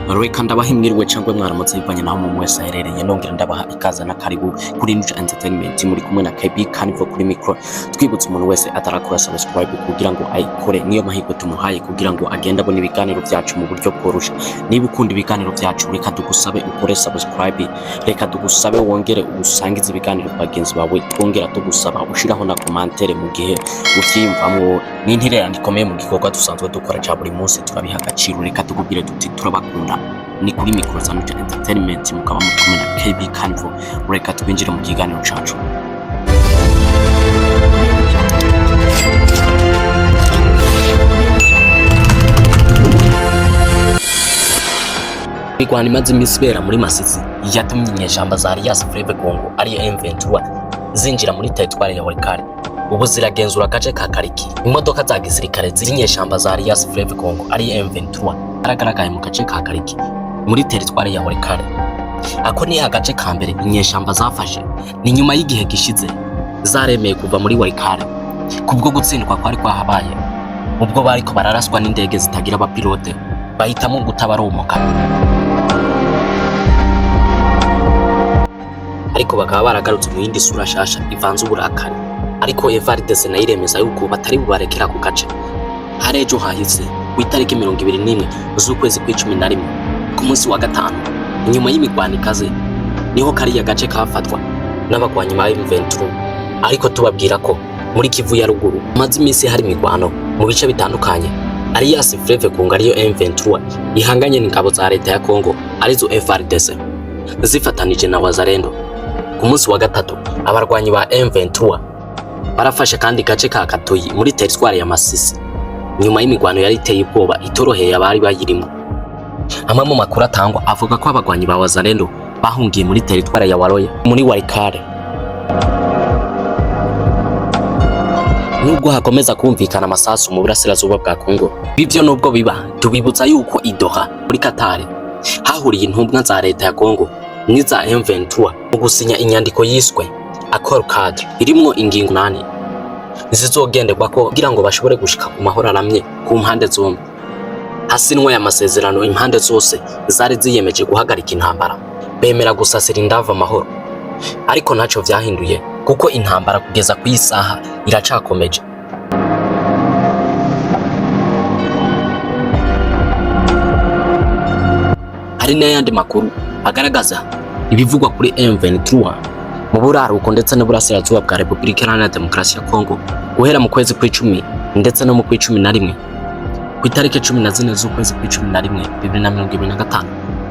Reka ndabaha imwiriwe cyangwa mwaramutse bivanye naho mu wese aherereye, nongera ndabaha ikaze na karibu kuri Ninja Entertainment, muri kumwe na KB Carnival kuri micro. Twibutse umuntu wese atarakora subscribe kugira ngo ayikore, niyo mahirwe tumuhaye kugira ngo agende abona ibiganiro byacu mu buryo bworoshe. Niba ukunda ibiganiro byacu, reka tugusabe ukore subscribe, reka tugusabe wongere usangize ibiganiro bagenzi bawe, twongera tugusaba ushiraho na commentaire mu gihe uvyiyumvamwo. Ni intererano ikomeye mu gikorwa dusanzwe dukora cya buri munsi, turabiha agaciro. Reka tugubwire tuti turabakunda. Ni kuri micro za Ninja Entertainment, mukaba mukomeye na KB Carnival. Reka twinjire mu kiganiro cacu. Igwana imaze iminsi ibera muri Masisi yatumye inyeshamba za Congo ari M23 zinjira muri territoire ya Walikale. Ubu ziragenzura agace ka Kariki. Imodoka za gisirikare z'inyeshamba za Congo ari M23 aragaragaye mu gace ka Kariki muri territoire ya Walikale. Ako ni agace ka mbere inyeshamba zafashe, ni nyuma y'igihe gishize zaremeye kuva muri Walikale kubwo gutsindwa kwari kwahabaye ubwo bariko bararaswa n'indege zitagira abapilote, bahitamo gutabaromoka, ariko bakaba baragarutse mu yindi sura shasha ivanze uburakari. Ariko FARDC nayo iremeza yuko batari bubarekera ku gace. Harejo hahise w'itariki 21 z'ukwezi kwa 11 ku munsi wa gatanu, inyuma y'imigwano ikaze niho kariya gace kafatwa n'abagwanyi ba M23. Ariko tubabwira ko muri Kivu ya ruguru maze iminsi hari imigwano mu bice bitandukanye. Congo ariyo M23 ihanganye n'ingabo za leta ya Congo arizo FARDC zifatanije na Wazalendo. Ku munsi wa gatatu abarwanyi ba M23 barafashe kandi gace ka Katoyi muri territoire ya Masisi, nyuma y'imigwano yari iteye ubwoba itoroheye abari bayirimo. Amwe mu makuru atangwa avuga ko abagwanyi ba Wazalendo bahungiye muri territoire ya Waroya muri Walikale. Nubwo hakomeza kumvikana amasasu mu burasirazuba bwa Congo, bivyo nubwo biba tubibutsa yuko Doha muri Qatar hahuriye intumwa za leta ya Congo n'iza M23 mu gusinya inyandiko yiswe Accord Cadre, irimwo ingingo 8 zizogenderwa ko kugira ngo bashobore gushika ku mahoro aramye ku mpande zombi. Hasinwe amasezerano impande zose zari ziyemeje guhagarika intambara, bemera gusasira indava amahoro. Ariko ntaco vyahinduye kuko intambara kugeza ku isaha iracakomeje. Hari n'ayandi makuru agaragaza ibivugwa kuri M23 mu buraruko ndetse n'uburasirazuba bwa Repubulika Iharanira Demokarasi ya Congo guhera mu kwezi kwa10 ndetse no mu kwa 11 ku itariki 14 z'ukwezi kwa 11 2025.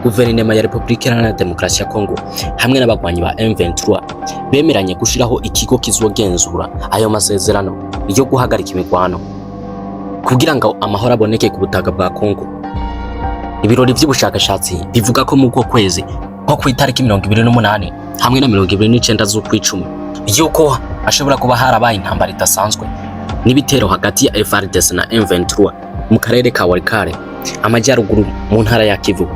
Guverinoma ya Repubulika Iharanira Demokarasi ya Congo hamwe n'abagwanyi ba M23 bemeranye gushiraho ikigo kizogenzura ayo masezerano yo guhagarika imigwano kugira ngo amahoro aboneke ku butaka bwa Congo. Ibirori by'ubushakashatsi bivuga ko mu kwezi nko ku itariki 28 hamwe na 29 z'ukwicumi yuko ashobora kuba harabaye intambara idasanzwe n'ibitero hagati ya FARDC na M23 mu karere ka Walikale amajyaruguru mu ntara ya Kivu.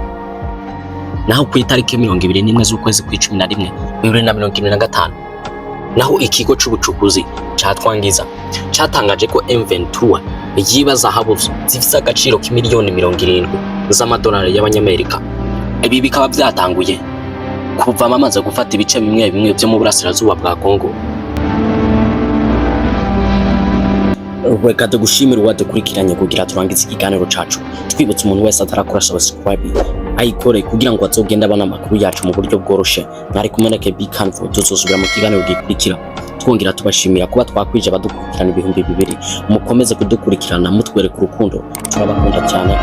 Naho ku itariki 21 z'ukwezi kwa 11 2025 naho ikigo c'ubucukuzi catwangiza catangaje ko M23 yiba zahabu zifise agaciro k'imiliyoni 70 z'amadolari y'abanyamerika. Ibi bikaba byatanguye kuva bamaze gufata ibice bimwe bimwe byo mu burasirazuba bwa Congo. Reka tugushimire wadukurikiranye kugira turangize ikiganiro cacu. Twibutse umuntu wese atarakora subscribe ayikore kugira ngo azogenda abana amakuru yacu mu buryo bworoshe. Mwari kumwe na KB Carnival, tuzosubira mu kiganiro gikurikira. Twongera tubashimira kuba twakwije abadukurikirana 2000. Mukomeze kudukurikirana mutwereka urukundo, turabakunda cyane.